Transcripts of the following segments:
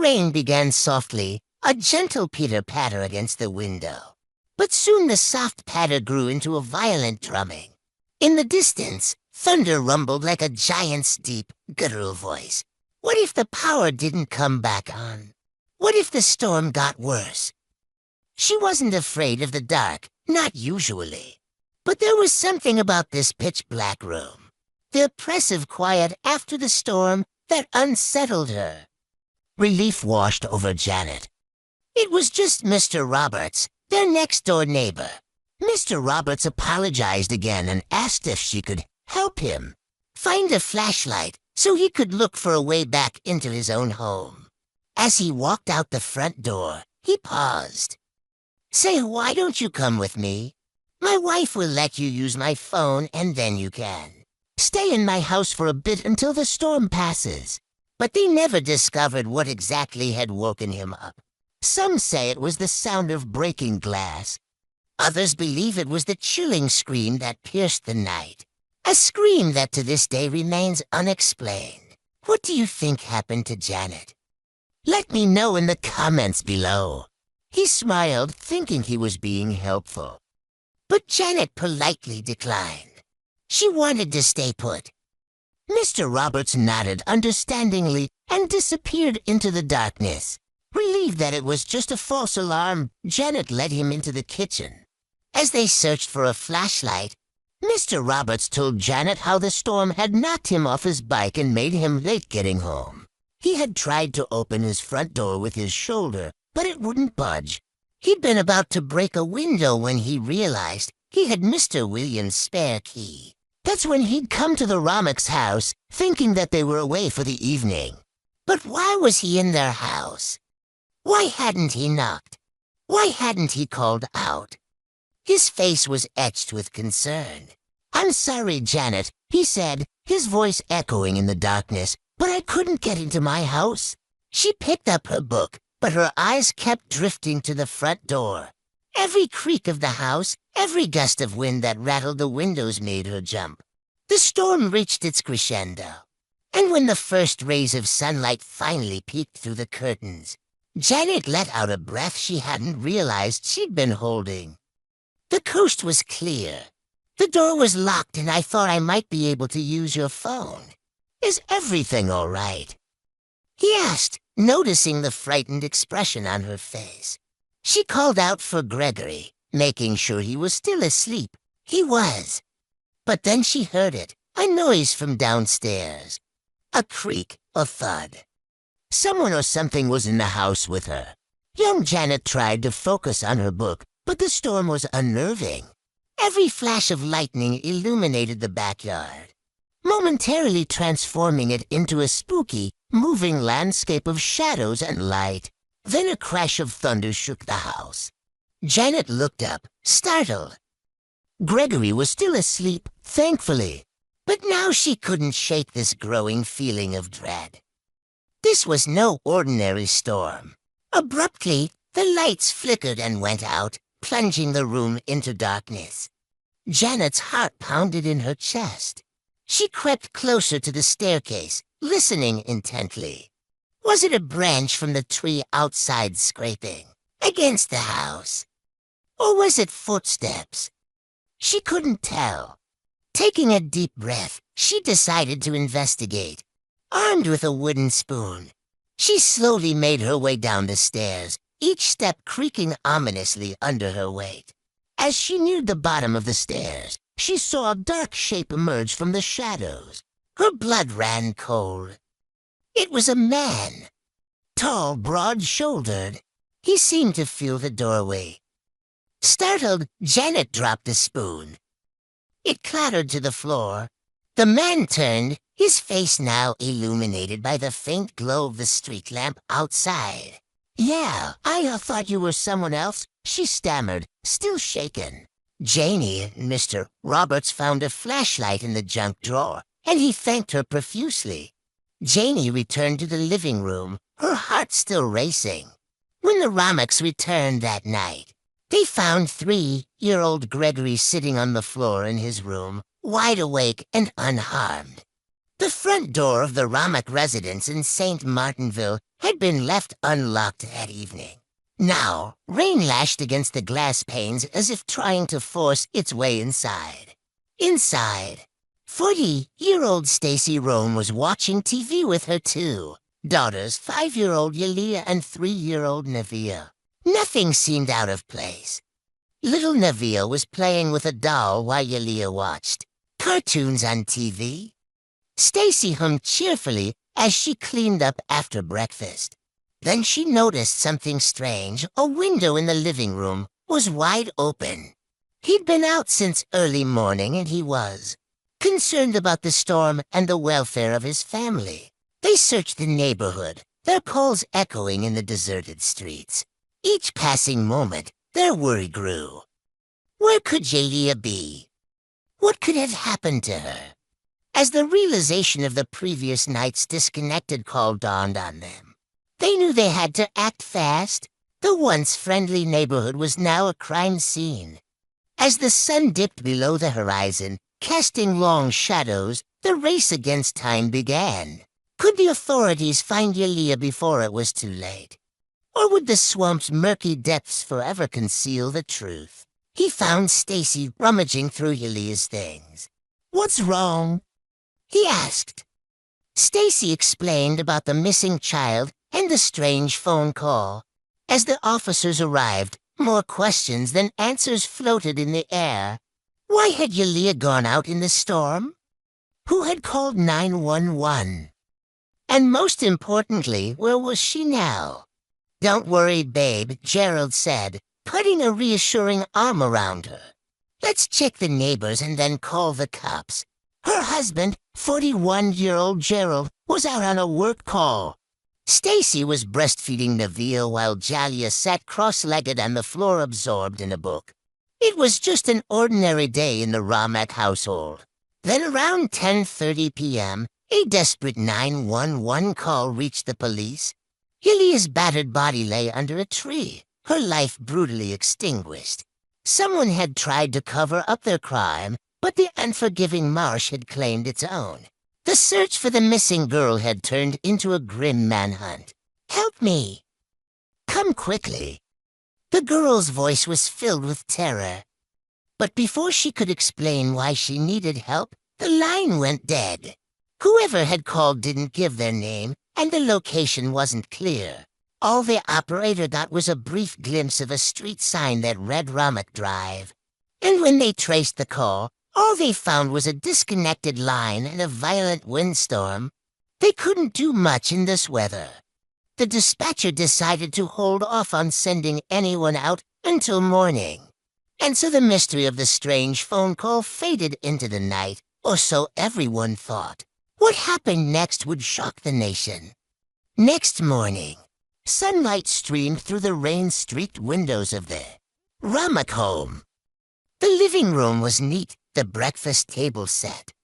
rain began softly, a gentle pitter-patter against the window. But soon the soft patter grew into a violent drumming. In the distance, thunder rumbled like a giant's deep, guttural voice. What if the power didn't come back on? What if the storm got worse? She wasn't afraid of the dark, not usually. But there was something about this pitch-black room, the oppressive quiet after the storm, that unsettled her. Relief washed over Janet. It was just Mr. Roberts, their next-door neighbor. Mr. Roberts apologized again and asked if she could help him find a flashlight so he could look for a way back into his own home. As he walked out the front door, he paused. "Say, why don't you come with me? My wife will let you use my phone and then you can stay in my house for a bit until the storm passes." But they never discovered what exactly had woken him up. Some say it was the sound of breaking glass. Others believe it was the chilling scream that pierced the night. A scream that to this day remains unexplained. What do you think happened to Janet? Let me know in the comments below. He smiled, thinking he was being helpful. But Janet politely declined. She wanted to stay put. Mr. Roberts nodded understandingly and disappeared into the darkness. Relieved that it was just a false alarm, Janet led him into the kitchen. As they searched for a flashlight, Mr. Roberts told Janet how the storm had knocked him off his bike and made him late getting home. He had tried to open his front door with his shoulder, but it wouldn't budge. He'd been about to break a window when he realized he had Mr. Williams' spare key. That's when he'd come to the Romacks' house, thinking that they were away for the evening. But why was he in their house? Why hadn't he knocked? Why hadn't he called out? His face was etched with concern. "I'm sorry, Janet," he said, his voice echoing in the darkness, "but I couldn't get into my house." She picked up her book, but her eyes kept drifting to the front door. Every creak of the house, every gust of wind that rattled the windows made her jump. The storm reached its crescendo, and when the first rays of sunlight finally peeked through the curtains, Janet let out a breath she hadn't realized she'd been holding. The coast was clear. The door was locked, and I thought I might be able to use your phone. "Is everything all right?" he asked, noticing the frightened expression on her face. She called out for Gregory, making sure he was still asleep. He was. But then she heard it, a noise from downstairs. A creak, a thud. Someone or something was in the house with her. Young Janet tried to focus on her book, but the storm was unnerving. Every flash of lightning illuminated the backyard, momentarily transforming it into a spooky, moving landscape of shadows and light. Then a crash of thunder shook the house. Janet looked up, startled. Gregory was still asleep, thankfully, but now she couldn't shake this growing feeling of dread. This was no ordinary storm. Abruptly, the lights flickered and went out, plunging the room into darkness. Janet's heart pounded in her chest. She crept closer to the staircase, listening intently. Was it a branch from the tree outside scraping against the house? Or was it footsteps? She couldn't tell. Taking a deep breath, she decided to investigate. Armed with a wooden spoon, she slowly made her way down the stairs, each step creaking ominously under her weight. As she neared the bottom of the stairs, she saw a dark shape emerge from the shadows. Her blood ran cold. It was a man. Tall, broad-shouldered. He seemed to feel the doorway. Startled, Janet dropped the spoon. It clattered to the floor. The man turned, his face now illuminated by the faint glow of the street lamp outside. "Yeah, I thought you were someone else," she stammered, still shaken. Janie, Mr. Roberts found a flashlight in the junk drawer, and he thanked her profusely. Janie returned to the living room, her heart still racing. When the Romacks returned that night, they found 3-year-old Gregory sitting on the floor in his room, wide awake and unharmed. The front door of the Ramak residence in St. Martinville had been left unlocked that evening. Now, rain lashed against the glass panes as if trying to force its way inside. Inside, 40-year-old Stacy Rome was watching TV with her two daughters, 5-year-old Yalia and 3-year-old Navia. Nothing seemed out of place. Little Navia was playing with a doll while Yalia watched cartoons on TV. Stacy hummed cheerfully as she cleaned up after breakfast. Then she noticed something strange. A window in the living room was wide open. He'd been out since early morning, and he was concerned about the storm and the welfare of his family. They searched the neighborhood, their calls echoing in the deserted streets. Each passing moment, their worry grew. Where could Yalia be? What could have happened to her? As the realization of the previous night's disconnected call dawned on them, they knew they had to act fast. The once friendly neighborhood was now a crime scene. As the sun dipped below the horizon, casting long shadows, the race against time began. Could the authorities find Yalia before it was too late? Or would the swamp's murky depths forever conceal the truth? He found Stacy rummaging through Yalia's things. "What's wrong?" he asked. Stacy explained about the missing child and the strange phone call. As the officers arrived, more questions than answers floated in the air. Why had Yalia gone out in the storm? Who had called 911? And most importantly, where was she now? "Don't worry, babe," Gerald said, putting a reassuring arm around her. "Let's check the neighbors and then call the cops." Her husband, 41-year-old Gerald, was out on a work call. Stacy was breastfeeding Navia while Jalia sat cross-legged on the floor absorbed in a book. It was just an ordinary day in the Ramak household. Then around 10:30 p.m., a desperate 911 call reached the police. Yalia's battered body lay under a tree, her life brutally extinguished. Someone had tried to cover up their crime, but the unforgiving marsh had claimed its own. The search for the missing girl had turned into a grim manhunt. "Help me! Come quickly!" The girl's voice was filled with terror. But before she could explain why she needed help, the line went dead. Whoever had called didn't give their name, and the location wasn't clear. All the operator got was a brief glimpse of a street sign that read Ramak Drive. And when they traced the call, all they found was a disconnected line and a violent windstorm. They couldn't do much in this weather. The dispatcher decided to hold off on sending anyone out until morning. And so the mystery of the strange phone call faded into the night, or so everyone thought. What happened next would shock the nation. Next morning, sunlight streamed through the rain-streaked windows of the Ramak home. The living room was neat, the breakfast table set.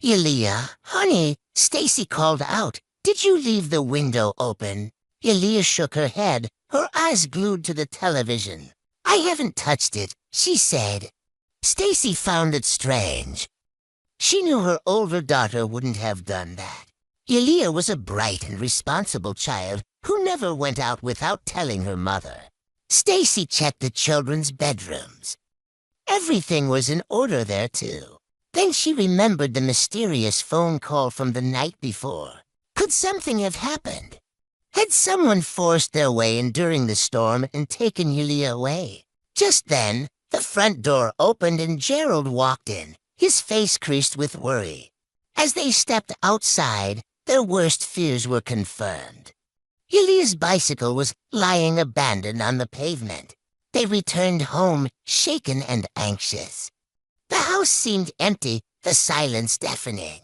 "Yalia, honey," Stacy called out, "did you leave the window open?" Yalia shook her head, her eyes glued to the television. "I haven't touched it," she said. Stacy found it strange. She knew her older daughter wouldn't have done that. Yalia was a bright and responsible child who never went out without telling her mother. Stacy checked the children's bedrooms. Everything was in order there, too. Then she remembered the mysterious phone call from the night before. Could something have happened? Had someone forced their way in during the storm and taken Yalia away? Just then, the front door opened and Gerald walked in, his face creased with worry. As they stepped outside, their worst fears were confirmed. Yalia's bicycle was lying abandoned on the pavement. They returned home, shaken and anxious. The house seemed empty, the silence deafening.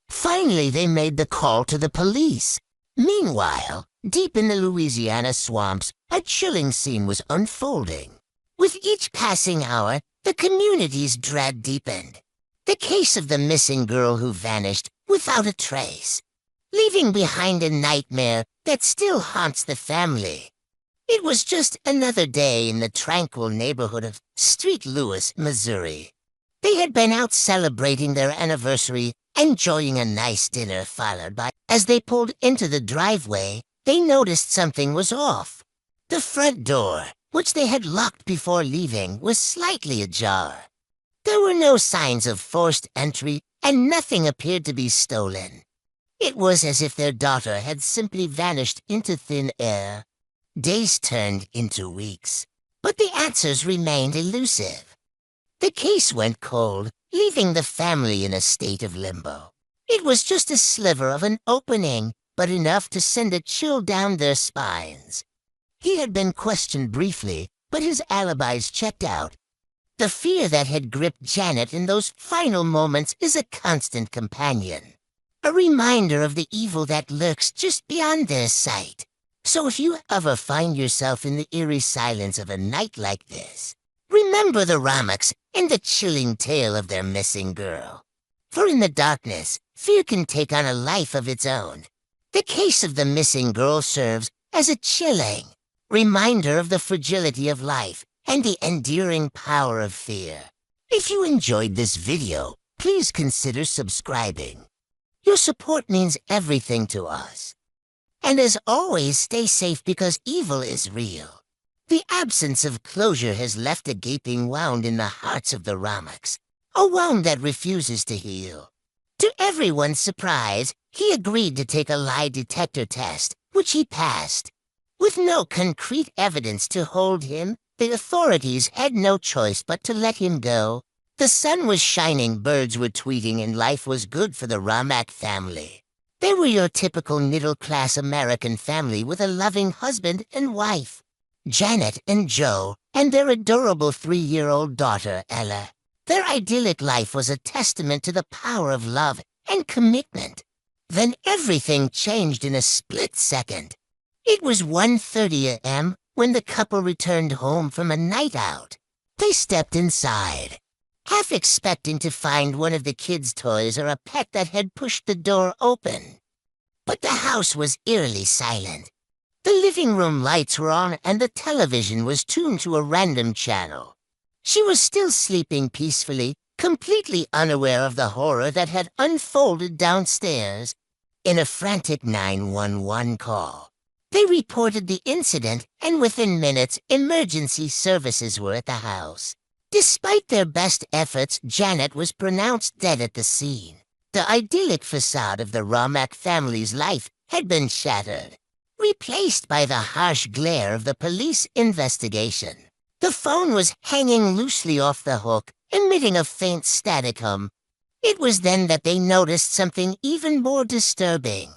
Finally, they made the call to the police. Meanwhile, deep in the Louisiana swamps, a chilling scene was unfolding. With each passing hour, the community's dread deepened. The case of the missing girl who vanished without a trace, leaving behind a nightmare that still haunts the family. It was just another day in the tranquil neighborhood of St. Louis, Missouri. They had been out celebrating their anniversary enjoying a nice dinner followed by. As they pulled into the driveway, they noticed something was off. The front door, which they had locked before leaving, was slightly ajar. There were no signs of forced entry, and nothing appeared to be stolen. It was as if their daughter had simply vanished into thin air. Days turned into weeks, but the answers remained elusive. The case went cold, leaving the family in a state of limbo. It was just a sliver of an opening, but enough to send a chill down their spines. He had been questioned briefly, but his alibis checked out. The fear that had gripped Janet in those final moments is a constant companion, a reminder of the evil that lurks just beyond their sight. So if you ever find yourself in the eerie silence of a night like this, remember the Ramaks and the chilling tale of their missing girl. For in the darkness, fear can take on a life of its own. The case of the missing girl serves as a chilling reminder of the fragility of life and the enduring power of fear. If you enjoyed this video, please consider subscribing. Your support means everything to us. And as always, stay safe because evil is real. The absence of closure has left a gaping wound in the hearts of the Ramaks, a wound that refuses to heal. To everyone's surprise, he agreed to take a lie detector test, which he passed. With no concrete evidence to hold him, the authorities had no choice but to let him go. The sun was shining, birds were tweeting, and life was good for the Ramak family. They were your typical middle-class American family with a loving husband and wife, Janet and Joe, and their adorable 3-year-old daughter, Ella. Their idyllic life was a testament to the power of love and commitment. Then everything changed in a split second. It was 1:30 a.m. when the couple returned home from a night out. They stepped inside, half expecting to find one of the kids' toys or a pet that had pushed the door open. But the house was eerily silent. The living room lights were on and the television was tuned to a random channel. She was still sleeping peacefully, completely unaware of the horror that had unfolded downstairs. In a frantic 911 call, they reported the incident, and within minutes, emergency services were at the house. Despite their best efforts, Janet was pronounced dead at the scene. The idyllic facade of the Ramak family's life had been shattered, replaced by the harsh glare of the police investigation. The phone was hanging loosely off the hook, emitting a faint static hum. It was then that they noticed something even more disturbing.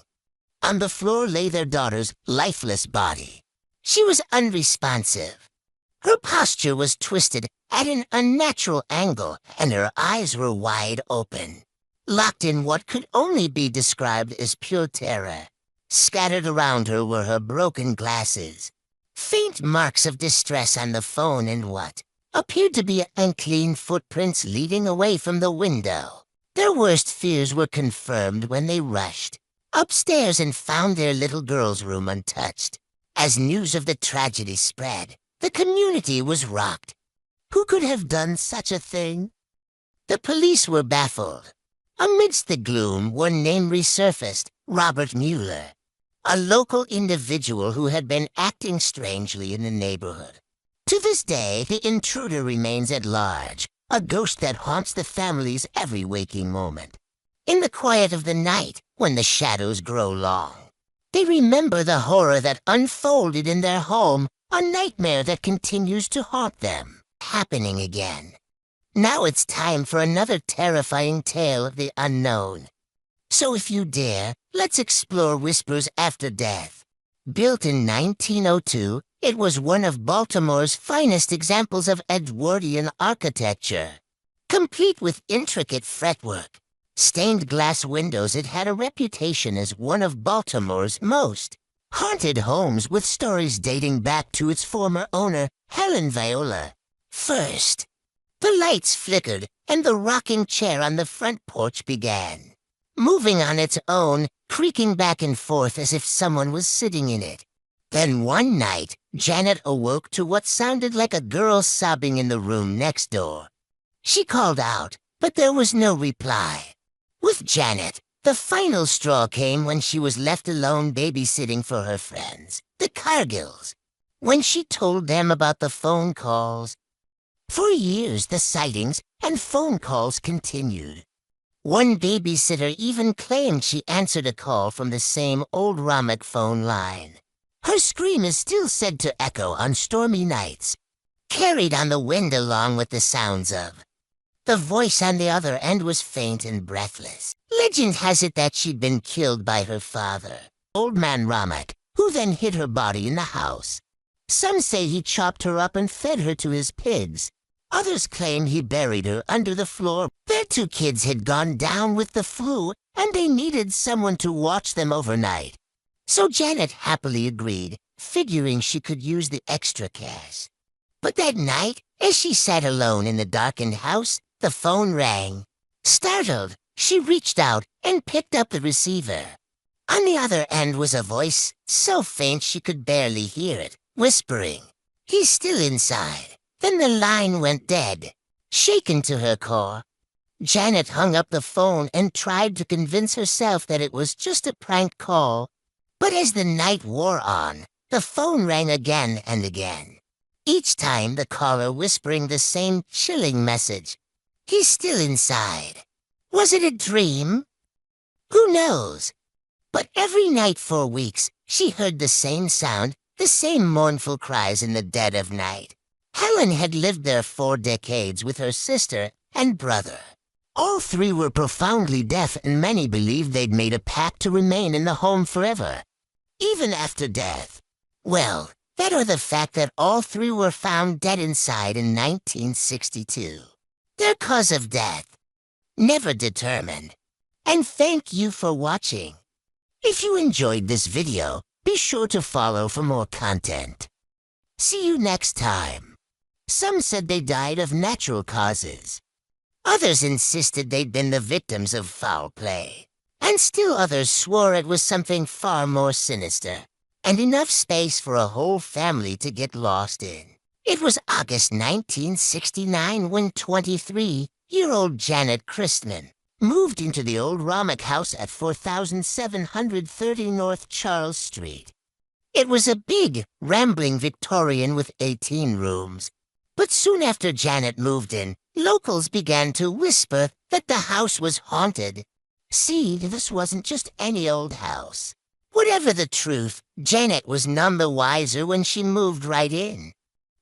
On the floor lay their daughter's lifeless body. She was unresponsive. Her posture was twisted at an unnatural angle, and her eyes were wide open, locked in what could only be described as pure terror. Scattered around her were her broken glasses, faint marks of distress on the phone, and what appeared to be unclean footprints leading away from the window. Their worst fears were confirmed when they rushed upstairs and found their little girl's room untouched. As news of the tragedy spread, the community was rocked. Who could have done such a thing? The police were baffled. Amidst the gloom, one name resurfaced: Robert Mueller, a local individual who had been acting strangely in the neighborhood. To this day, the intruder remains at large, a ghost that haunts the family's every waking moment. In the quiet of the night, when the shadows grow long, they remember the horror that unfolded in their home, a nightmare that continues to haunt them, happening again. Now it's time for another terrifying tale of the unknown. So if you dare, let's explore Whispers After Death. Built in 1902, it was one of Baltimore's finest examples of Edwardian architecture. Complete with intricate fretwork, stained glass windows, it had a reputation as one of Baltimore's most haunted homes, with stories dating back to its former owner, Helen Viola. First, the lights flickered, and the rocking chair on the front porch began moving on its own, creaking back and forth as if someone was sitting in it. Then one night, Janet awoke to what sounded like a girl sobbing in the room next door. She called out, but there was no reply. With Janet, the final straw came when she was left alone babysitting for her friends, the Cargills, when she told them about the phone calls. For years, the sightings and phone calls continued. One babysitter even claimed she answered a call from the same old Ramek phone line. Her scream is still said to echo on stormy nights, carried on the wind along with the sounds of. The voice on the other end was faint and breathless. Legend has it that she'd been killed by her father, Old Man Ramek, who then hid her body in the house. Some say he chopped her up and fed her to his pigs. Others claim he buried her under the floor. Their 2 kids had gone down with the flu, and they needed someone to watch them overnight. So Janet happily agreed, figuring she could use the extra cash. But that night, as she sat alone in the darkened house, the phone rang. Startled, she reached out and picked up the receiver. On the other end was a voice, so faint she could barely hear it, whispering, "He's still inside." Then the line went dead. Shaken to her core, Janet hung up the phone and tried to convince herself that it was just a prank call. But as the night wore on, the phone rang again and again. Each time the caller whispering the same chilling message, "He's still inside." Was it a dream? Who knows? But every night for weeks, she heard the same sound, the same mournful cries in the dead of night. Helen had lived there 4 decades with her sister and brother. All 3 were profoundly deaf, and many believed they'd made a pact to remain in the home forever, even after death. Well, that or the fact that all 3 were found dead inside in 1962. Their cause of death, never determined. And thank you for watching. If you enjoyed this video, be sure to follow for more content. See you next time. Some said they died of natural causes. Others insisted they'd been the victims of foul play. And still others swore it was something far more sinister, and enough space for a whole family to get lost in. It was August 1969 when 23-year-old Janet Christman moved into the old Ramek house at 4730 North Charles Street. It was a big, rambling Victorian with 18 rooms. But soon after Janet moved in, locals began to whisper that the house was haunted. See, this wasn't just any old house. Whatever the truth, Janet was none the wiser when she moved right in.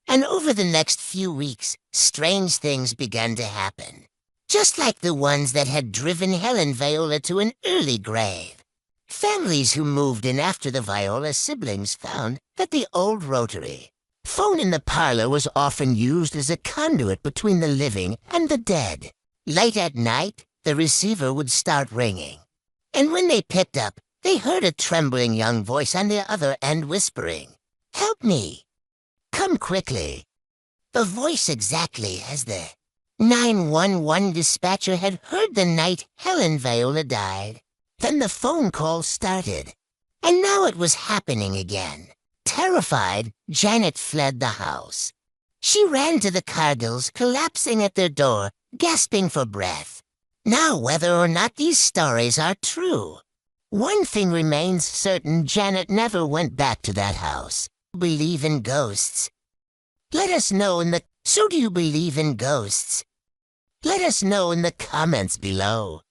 And over the next few weeks, strange things began to happen. Just like the ones that had driven Helen Viola to an early grave. Families who moved in after the Viola siblings found that the old rotary phone in the parlor was often used as a conduit between the living and the dead. Late at night, the receiver would start ringing. And when they picked up, they heard a trembling young voice on the other end whispering, "Help me! Come quickly!" The voice exactly as the 911 dispatcher had heard the night Helen Viola died. Then the phone call started. And now it was happening again. Terrified, Janet fled the house. She ran to the Cargills, collapsing at their door, gasping for breath. Now, whether or not these stories are true, one thing remains certain: Janet never went back to that house. Believe in ghosts? Let us know in the... So do you believe in ghosts? Let us know in the comments below.